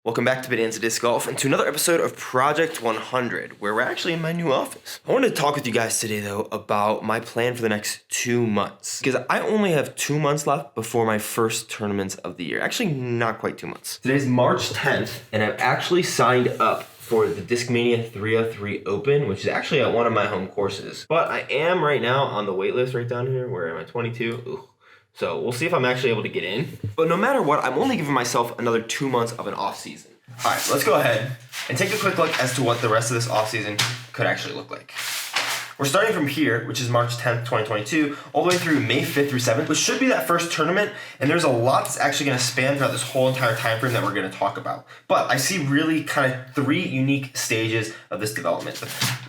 Welcome back to Bonanza Disc Golf and to another episode of Project 100, where we're actually in my new office. I wanted to talk with you guys today, though, about my plan for the next 2 months, because I only have 2 months left before my first tournaments of the year. Actually, not quite 2 months. Today's March 10th, and I've actually signed up for the Discmania 303 Open, which is actually at one of my home courses. But I am right now on the wait list right down here. Where am I? 22? Ooh. So we'll see if I'm actually able to get in. But no matter what, I'm only giving myself another 2 months of an off season. All right, so let's go ahead and take a quick look as to what the rest of this off season could actually look like. We're starting from here, which is March 10th, 2022, all the way through May 5th through 7th, which should be that first tournament. And there's a lot that's actually going to span throughout this whole entire time frame that we're going to talk about. But I see really kind of 3 unique stages of this development.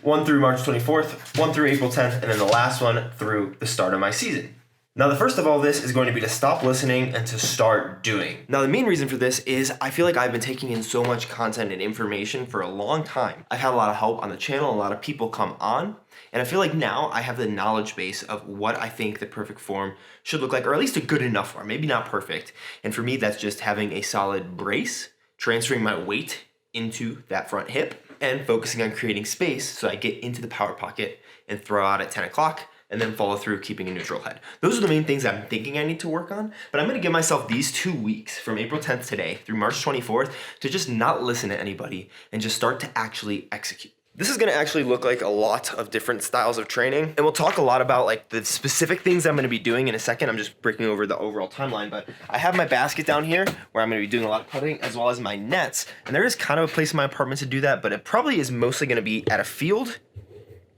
One through March 24th, one through April 10th, and then the last one through the start of my season. Now, the first of all this is going to be to stop listening and to start doing. Now, the main reason for this is I feel like I've been taking in so much content and information for a long time. I've had a lot of help on the channel, a lot of people come on, and I feel like now I have the knowledge base of what I think the perfect form should look like, or at least a good enough form, maybe not perfect. And for me, that's just having a solid brace, transferring my weight into that front hip, and focusing on creating space so I get into the power pocket and throw out at 10 o'clock, and then follow through keeping a neutral head. Those are the main things I'm thinking I need to work on, but I'm gonna give myself these 2 weeks from April 10th today through March 24th to just not listen to anybody and just start to actually execute. This is gonna actually look like a lot of different styles of training, and we'll talk a lot about like the specific things I'm gonna be doing in a second. I'm just breaking over the overall timeline, but I have my basket down here where I'm gonna be doing a lot of putting as well as my nets, and there is kind of a place in my apartment to do that, but it probably is mostly gonna be at a field,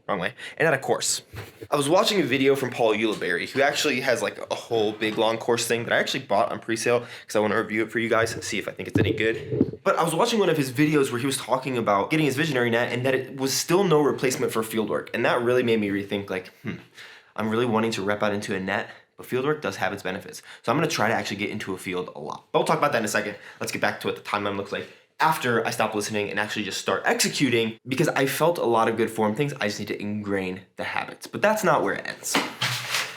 wrong way, and at a course. I was watching a video from Paul Ulibarri, who actually has like a whole big long course thing that I actually bought on pre-sale because I want to review it for you guys and see if I think it's any good. But I was watching one of his videos where he was talking about getting his visionary net and that it was still no replacement for fieldwork. And that really made me rethink like, I'm really wanting to rep out into a net, but fieldwork does have its benefits. So I'm going to try to actually get into a field a lot. But we'll talk about that in a second. Let's get back to what the timeline looks like after I stop listening and actually just start executing, because I felt a lot of good form things. I just need to ingrain the habits, but that's not where it ends.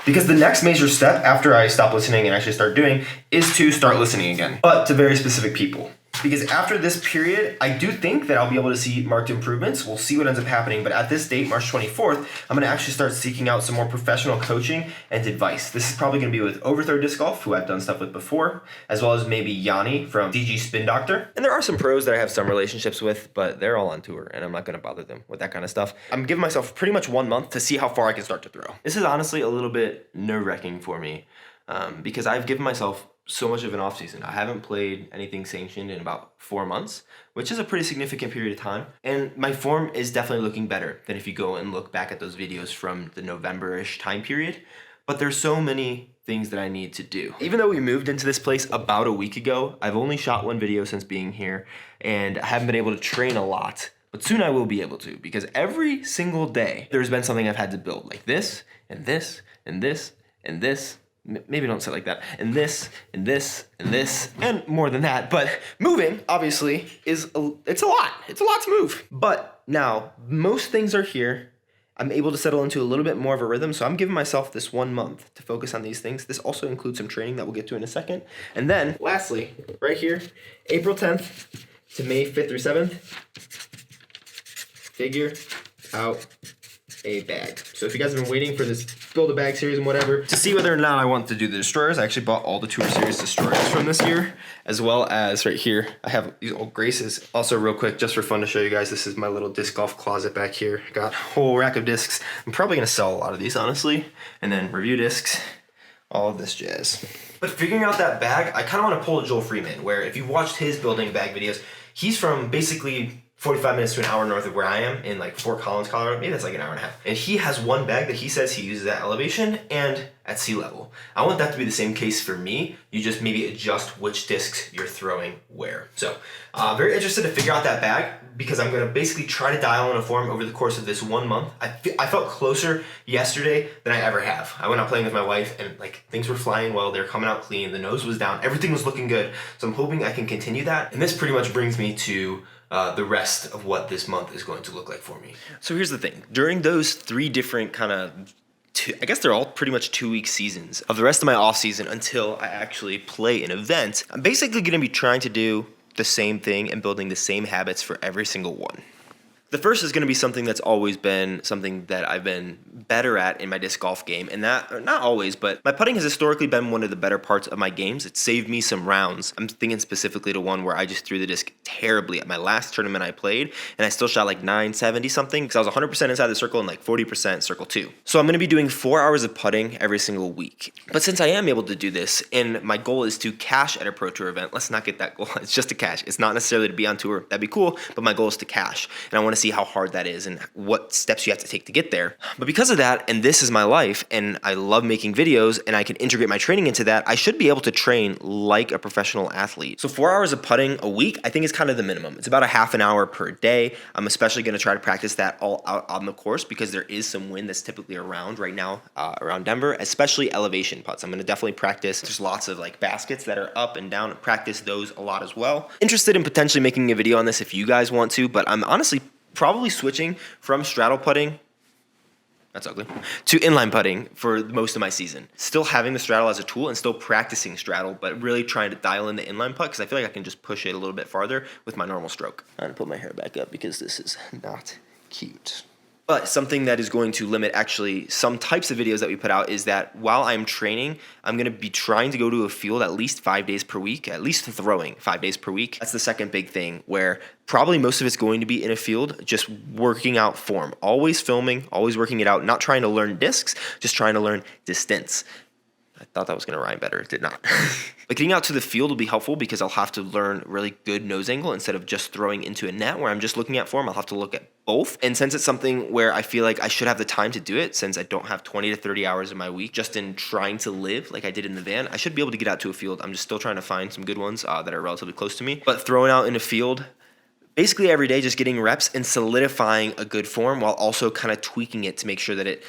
Because the next major step after I stop listening and actually start doing is to start listening again, but to very specific people. Because after this period, I do think that I'll be able to see marked improvements. We'll see what ends up happening. But at this date, March 24th, I'm going to actually start seeking out some more professional coaching and advice. This is probably going to be with Overthrow Disc Golf, who I've done stuff with before, as well as maybe Yanni from DG Spin Doctor. And there are some pros that I have some relationships with, but they're all on tour, and I'm not going to bother them with that kind of stuff. I'm giving myself pretty much 1 month to see how far I can start to throw. This is honestly a little bit nerve-wracking for me because I've given myself so much of an off season. I haven't played anything sanctioned in about 4 months, which is a pretty significant period of time. And my form is definitely looking better than if you go and look back at those videos from the November-ish time period. But there's so many things that I need to do. Even though we moved into this place about a week ago, I've only shot 1 video since being here, and I haven't been able to train a lot. But soon I will be able to, because every single day there's been something I've had to build, like this, and this, and this, and this. Maybe don't say it like that. And this, and this, and this, and more than that. But moving, obviously, it's a lot. It's a lot to move. But now, most things are here. I'm able to settle into a little bit more of a rhythm, so I'm giving myself this 1 month to focus on these things. This also includes some training that we'll get to in a second. And then, lastly, right here, April 10th to May 5th through 7th, figure out a bag. So if you guys have been waiting for this build a bag series and whatever to see whether or not I want to do the destroyers, I actually bought all the Tour Series destroyers from this year, as well as right here I have these old Graces. Also, real quick, just for fun to show you guys, this is my little disc golf closet back here. Got a whole rack of discs. I'm probably gonna sell a lot of these, honestly, and then review discs, all of this jazz. But figuring out that bag, I kind of want to pull a Joel Freeman, where if you've watched his building bag videos, he's from basically 45 minutes to an hour north of where I am in like Fort Collins, Colorado. Maybe that's like an hour and a half. And he has one bag that he says he uses at elevation and at sea level. I want that to be the same case for me. You just maybe adjust which discs you're throwing where. So very interested to figure out that bag, because I'm gonna basically try to dial in a form over the course of this 1 month. I felt closer yesterday than I ever have. I went out playing with my wife and like things were flying well. They were coming out clean. The nose was down. Everything was looking good. So I'm hoping I can continue that. And this pretty much brings me to the rest of what this month is going to look like for me. So here's the thing. During those 3 different kind of, I guess they're all pretty much 2-week seasons of the rest of my off season until I actually play an event, I'm basically going to be trying to do the same thing and building the same habits for every single one. The first is going to be something that's always been something that I've been better at in my disc golf game. And that, not always, but my putting has historically been one of the better parts of my games. It saved me some rounds. I'm thinking specifically to one where I just threw the disc terribly at my last tournament I played, and I still shot like 970 something because I was 100% inside the circle and like 40% circle 2. So I'm going to be doing 4 hours of putting every single week. But since I am able to do this, and my goal is to cash at a Pro Tour event, let's not get that goal. It's just to cash. It's not necessarily to be on tour. That'd be cool, but my goal is to cash. And I want to see how hard that is and what steps you have to take to get there. But because of that, and this is my life, and I love making videos, and I can integrate my training into that, I should be able to train like a professional athlete. So 4 hours of putting a week, I think is kind of the minimum. It's about a half an hour per day. I'm especially going to try to practice that all out on the course because there is some wind that's typically around right now around Denver, especially elevation putts. I'm going to definitely practice. There's lots of like baskets that are up and down. Practice those a lot as well. Interested in potentially making a video on this if you guys want to, but I'm honestly probably switching from straddle putting, that's ugly, to inline putting for most of my season. Still having the straddle as a tool and still practicing straddle, but really trying to dial in the inline putt because I feel like I can just push it a little bit farther with my normal stroke. I'm gonna put my hair back up because this is not cute. But something that is going to limit actually some types of videos that we put out is that while I'm training, I'm going to be trying to go to a field at least 5 days per week, at least throwing 5 days per week. That's the second big thing where probably most of it's going to be in a field, just working out form, always filming, always working it out, not trying to learn discs, just trying to learn distance. I thought that was going to rhyme better. It did not. But getting out to the field will be helpful because I'll have to learn really good nose angle instead of just throwing into a net where I'm just looking at form. I'll have to look at both. And since it's something where I feel like I should have the time to do it, since I don't have 20 to 30 hours in my week just in trying to live like I did in the van, I should be able to get out to a field. I'm just still trying to find some good ones that are relatively close to me. But throwing out in a field, basically every day, just getting reps and solidifying a good form while also kind of tweaking it to make sure that it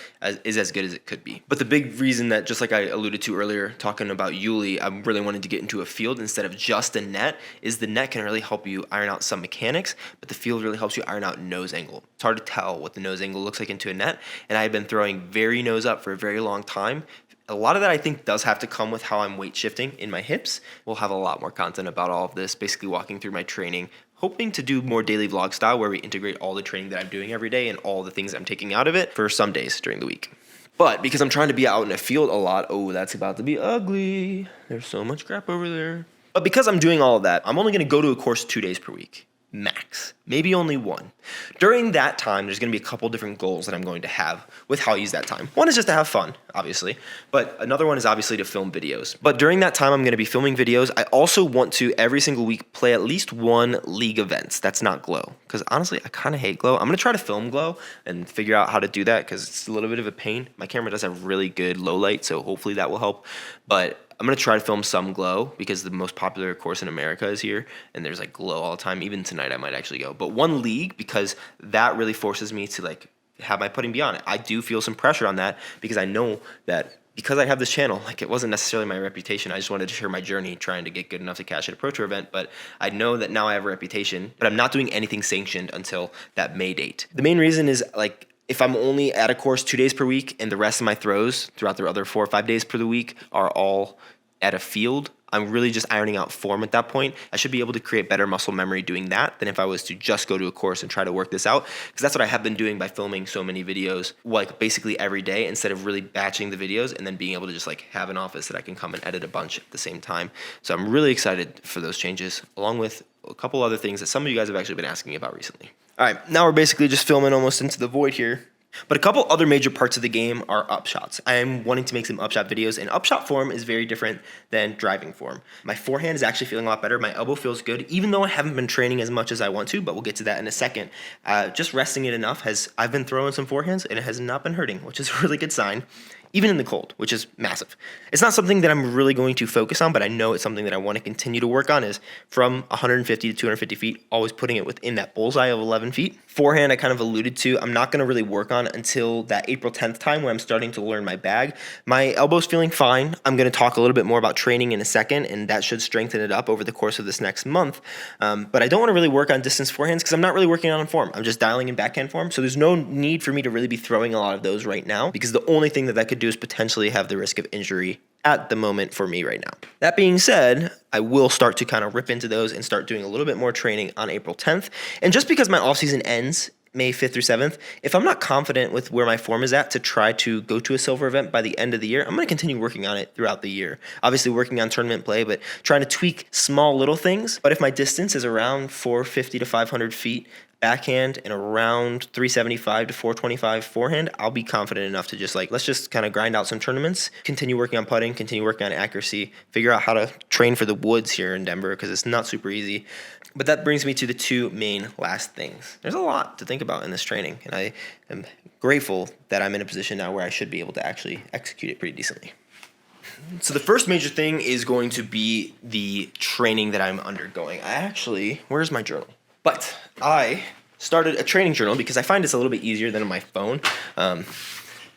is as good as it could be. But the big reason that, just like I alluded to earlier, talking about Yuli, I'm really wanting to get into a field instead of just a net, is the net can really help you iron out some mechanics, but the field really helps you iron out nose angle. It's hard to tell what the nose angle looks like into a net, and I've been throwing very nose up for a very long time. A lot of that I think does have to come with how I'm weight shifting in my hips. We'll have a lot more content about all of this, basically walking through my training, hoping to do more daily vlog style where we integrate all the training that I'm doing every day and all the things I'm taking out of it for some days during the week. But because I'm trying to be out in a field a lot, oh, that's about to be ugly. There's so much crap over there. But because I'm doing all of that, I'm only going to go to a course 2 days per week. Max, maybe only one. During that time, there's going to be a couple different goals that I'm going to have with how I use that time. One is just to have fun, obviously, but another one is obviously to film videos. But during that time, I'm going to be filming videos. I also want to, every single week, play at least one league events that's not Glow, because honestly, I kind of hate Glow. I'm going to try to film Glow and figure out how to do that because it's a little bit of a pain. My camera does have really good low light, so hopefully that will help. But I'm going to try to film some Glow because the most popular course in America is here and there's like Glow all the time. Even tonight I might actually go. But one league, because that really forces me to like have my putting be on it. I do feel some pressure on that because I know that because I have this channel, like it wasn't necessarily my reputation. I just wanted to share my journey trying to get good enough to cash at a Pro Tour event. But I know that now I have a reputation, but I'm not doing anything sanctioned until that May date. The main reason is like, if I'm only at a course 2 days per week and the rest of my throws throughout the other 4 or 5 days per the week are all at a field, I'm really just ironing out form at that point. I should be able to create better muscle memory doing that than if I was to just go to a course and try to work this out. Because that's what I have been doing by filming so many videos, like basically every day, instead of really batching the videos and then being able to just like have an office that I can come and edit a bunch at the same time. So I'm really excited for those changes, along with a couple other things that some of you guys have actually been asking me about recently. All right, now we're basically just filming almost into the void here. But a couple other major parts of the game are upshots. I am wanting to make some upshot videos, and upshot form is very different than driving form. My forehand is actually feeling a lot better. My elbow feels good, even though I haven't been training as much as I want to, but we'll get to that in a second. Just resting it enough I've been throwing some forehands, and it has not been hurting, which is a really good sign. Even in the cold, which is massive. It's not something that I'm really going to focus on, but I know it's something that I want to continue to work on, is from 150 to 250 feet, always putting it within that bullseye of 11 feet. Forehand, I kind of alluded to, I'm not going to really work on until that April 10th time when I'm starting to learn my bag. My elbow's feeling fine. I'm going to talk a little bit more about training in a second, and that should strengthen it up over the course of this next month. But I don't want to really work on distance forehands because I'm not really working on form. I'm just dialing in backhand form, so there's no need for me to really be throwing a lot of those right now because the only thing that could do is potentially have the risk of injury at the moment for me right now. That being said, I will start to kind of rip into those and start doing a little bit more training on April 10th. And just because my off season ends May 5th through 7th, if I'm not confident with where my form is at to try to go to a silver event by the end of the year, I'm going to continue working on it throughout the year. Obviously working on tournament play, but trying to tweak small little things. But if my distance is around 450 to 500 feet, backhand and around 375 to 425 forehand, I'll be confident enough to just let's just kind of grind out some tournaments, continue working on putting, continue working on accuracy, figure out how to train for the woods here in Denver because it's not super easy. But that brings me to the two main last things. There's a lot to think about in this training, and I am grateful that I'm in a position now where I should be able to actually execute it pretty decently. So the first major thing is going to be the training that I'm undergoing. Where's my journal? But I started a training journal because I find it's a little bit easier than on my phone.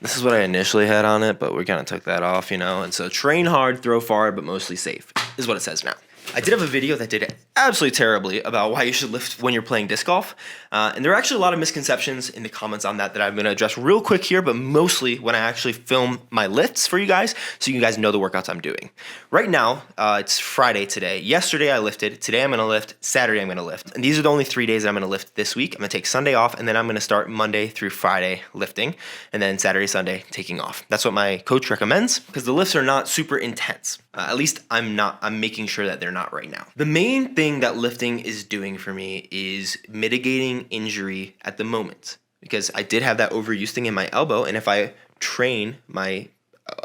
This is what I initially had on it, but we kind of took that off, And so train hard, throw far, but mostly safe is what it says now. I did have a video that did absolutely terribly about why you should lift when you're playing disc golf. And there are actually a lot of misconceptions in the comments on that I'm going to address real quick here, but mostly when I actually film my lifts for you guys so you guys know the workouts I'm doing. Right now, it's Friday today. Yesterday I lifted. Today I'm going to lift. Saturday I'm going to lift. And these are the only 3 days that I'm going to lift this week. I'm going to take Sunday off, and then I'm going to start Monday through Friday lifting, and then Saturday, Sunday taking off. That's what my coach recommends because the lifts are not super intense. At least I'm making sure that they're not right now. The main thing that lifting is doing for me is mitigating injury at the moment because I did have that overuse thing in my elbow, and if I train my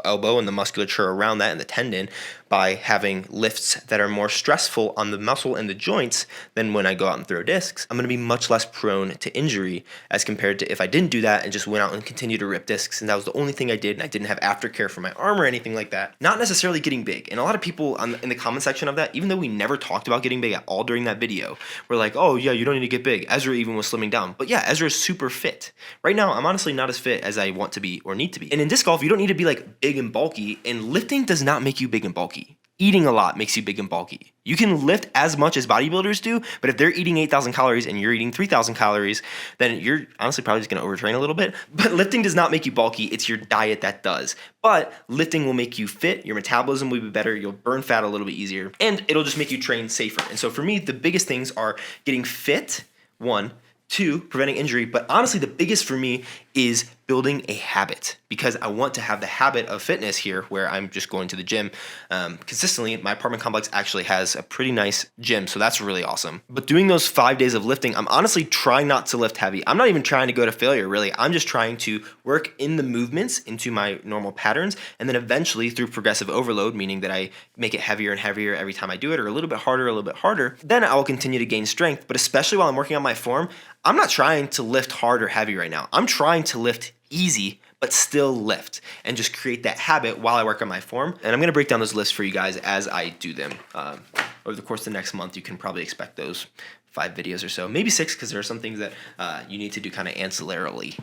elbow and the musculature around that and the tendon by having lifts that are more stressful on the muscle and the joints than when I go out and throw discs, I'm going to be much less prone to injury as compared to if I didn't do that and just went out and continued to rip discs and that was the only thing I did and I didn't have aftercare for my arm or anything like that. Not necessarily getting big. And a lot of people in the comment section of that, even though we never talked about getting big at all during that video, were like, oh yeah, you don't need to get big. Ezra even was slimming down. But yeah, Ezra is super fit. Right now, I'm honestly not as fit as I want to be or need to be. And in disc golf, you don't need to be like big and bulky, and lifting does not make you big and bulky. Eating a lot makes you big and bulky. You can lift as much as bodybuilders do, but if they're eating 8,000 calories and you're eating 3,000 calories, then you're honestly probably just going to overtrain a little bit. But lifting does not make you bulky. It's your diet that does. But lifting will make you fit. Your metabolism will be better. You'll burn fat a little bit easier. And it'll just make you train safer. And so for me, the biggest things are getting fit, 1, 2, preventing injury. But honestly, the biggest for me is building a habit because I want to have the habit of fitness here where I'm just going to the gym consistently. My apartment complex actually has a pretty nice gym, so that's really awesome. But doing those 5 days of lifting, I'm honestly trying not to lift heavy. I'm not even trying to go to failure, really. I'm just trying to work in the movements into my normal patterns, and then eventually through progressive overload, meaning that I make it heavier and heavier every time I do it, or a little bit harder, then I will continue to gain strength. But especially while I'm working on my form, I'm not trying to lift hard or heavy right now. I'm trying to lift easy, but still lift and just create that habit while I work on my form. And I'm going to break down those lifts for you guys as I do them. Over the course of the next month, you can probably expect those 5 videos or so, maybe 6, because there are some things that you need to do kind of ancillarily.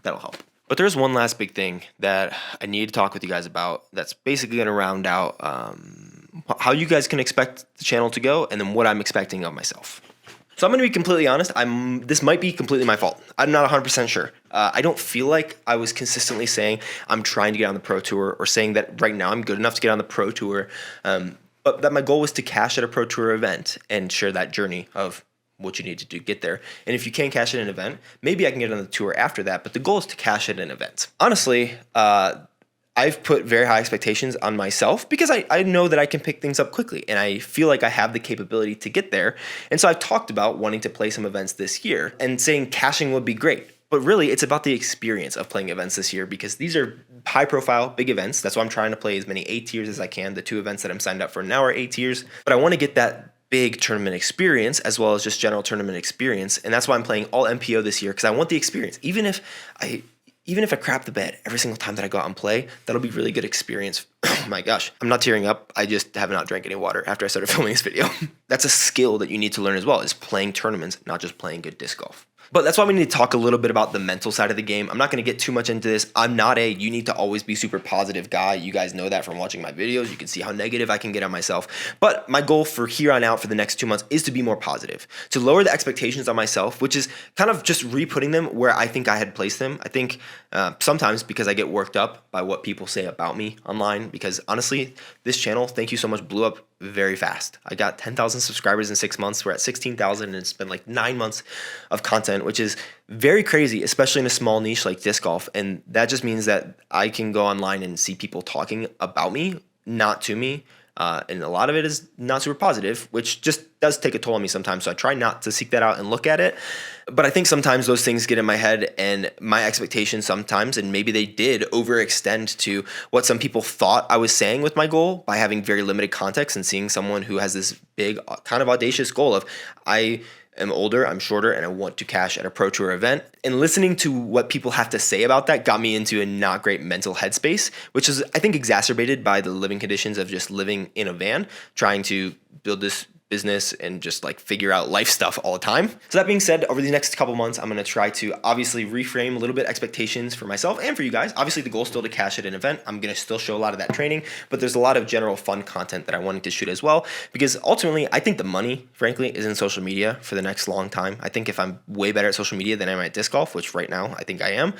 That'll help. But there's one last big thing that I need to talk with you guys about that's basically going to round out how you guys can expect the channel to go and then what I'm expecting of myself. So I'm going to be completely honest. This might be completely my fault. I'm not 100% sure. I don't feel like I was consistently saying I'm trying to get on the Pro Tour or saying that right now I'm good enough to get on the Pro Tour. But that my goal was to cash at a Pro Tour event and share that journey of what you need to do to get there. And if you can't cash at an event, maybe I can get on the tour after that. But the goal is to cash at an event. Honestly, I've put very high expectations on myself because I know that I can pick things up quickly and I feel like I have the capability to get there. And so I've talked about wanting to play some events this year and saying cashing would be great. But really, it's about the experience of playing events this year because these are high-profile, big events. That's why I'm trying to play as many A tiers as I can. The 2 events that I'm signed up for now are A tiers. But I want to get that big tournament experience as well as just general tournament experience. And that's why I'm playing all MPO this year because I want the experience. Even if I crap the bed every single time that I go out and play, that'll be really good experience. Oh my gosh, I'm not tearing up. I just have not drank any water after I started filming this video. That's a skill that you need to learn as well, is playing tournaments, not just playing good disc golf. But that's why we need to talk a little bit about the mental side of the game. I'm not going to get too much into this. I'm not you need to always be super positive guy. You guys know that from watching my videos. You can see how negative I can get on myself. But my goal for here on out for the next 2 months is to be more positive, to lower the expectations on myself, which is kind of just re-putting them where I think I had placed them. I think sometimes because I get worked up by what people say about me online, because honestly, this channel, thank you so much, blew up very fast. I got 10,000 subscribers in 6 months. We're at 16,000 and it's been like 9 months of content, which is very crazy, especially in a small niche like disc golf. And that just means that I can go online and see people talking about me, not to me. And a lot of it is not super positive, which just does take a toll on me sometimes. So I try not to seek that out and look at it. But I think sometimes those things get in my head and my expectations sometimes, and maybe they did overextend to what some people thought I was saying with my goal by having very limited context and seeing someone who has this big kind of audacious goal of I am older, I'm shorter, and I want to cash at a pro tour event. And listening to what people have to say about that got me into a not great mental headspace, which is, I think, exacerbated by the living conditions of just living in a van, trying to build this business and just like figure out life stuff all the time. So that being said, over the next couple months, I'm going to try to obviously reframe a little bit expectations for myself and for you guys. Obviously the goal is still to cash at an event. I'm going to still show a lot of that training, but there's a lot of general fun content that I wanted to shoot as well, because ultimately I think the money, frankly, is in social media for the next long time. I think if I'm way better at social media than I am at disc golf, which right now I think I am,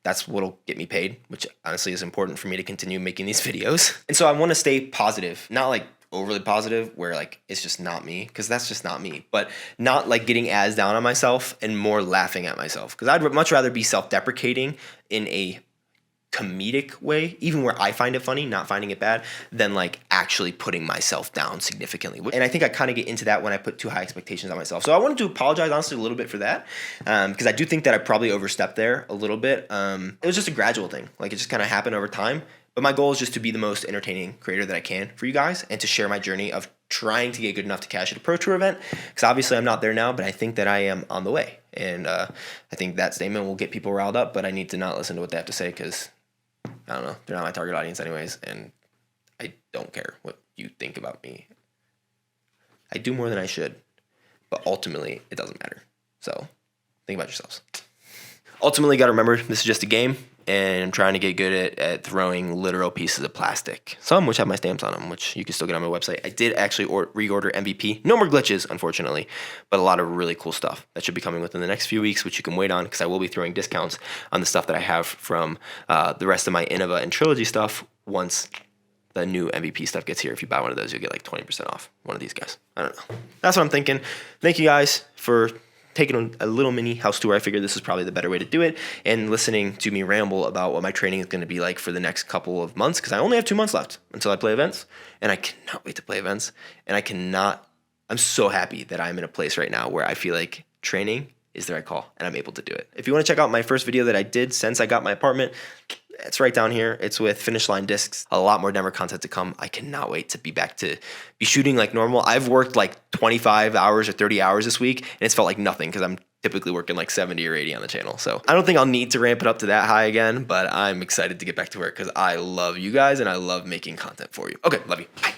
that's what'll get me paid, which honestly is important for me to continue making these videos. And so I want to stay positive, not like overly positive where like it's just not me, because that's just not me, but not like getting as down on myself and more laughing at myself, because I'd much rather be self-deprecating in a comedic way, even where I find it funny, not finding it bad, than like actually putting myself down significantly. And I think I kind of get into that when I put too high expectations on myself. So I wanted to apologize honestly a little bit for that, because I do think that I probably overstepped there a little bit. It was just a gradual thing, like it just kind of happened over time. But my goal is just to be the most entertaining creator that I can for you guys and to share my journey of trying to get good enough to cash at a pro tour event, because obviously I'm not there now, but I think that I am on the way. And I think that statement will get people riled up, but I need to not listen to what they have to say, because I don't know, they're not my target audience anyways, and I don't care what you think about me. I do more than I should, but ultimately it doesn't matter. So think about yourselves. Ultimately, got to remember, this is just a game, and I'm trying to get good at throwing literal pieces of plastic. Some which have my stamps on them, which you can still get on my website. I did actually reorder MVP. No more glitches, unfortunately, but a lot of really cool stuff that should be coming within the next few weeks, which you can wait on, because I will be throwing discounts on the stuff that I have from the rest of my Innova and Trilogy stuff once the new MVP stuff gets here. If you buy one of those, you'll get like 20% off one of these guys. I don't know. That's what I'm thinking. Thank you guys for taking a little mini house tour. I figured this is probably the better way to do it, and listening to me ramble about what my training is going to be like for the next couple of months, because I only have 2 months left until I play events, and I cannot wait to play events, and I'm so happy that I'm in a place right now where I feel like training is the right call, and I'm able to do it. If you want to check out my first video that I did since I got my apartment, it's right down here. It's with Finish Line Discs. A lot more Denver content to come. I cannot wait to be back to be shooting like normal. I've worked like 25 hours or 30 hours this week, and it's felt like nothing because I'm typically working like 70 or 80 on the channel. So I don't think I'll need to ramp it up to that high again, but I'm excited to get back to work because I love you guys and I love making content for you. Okay, love you. Bye.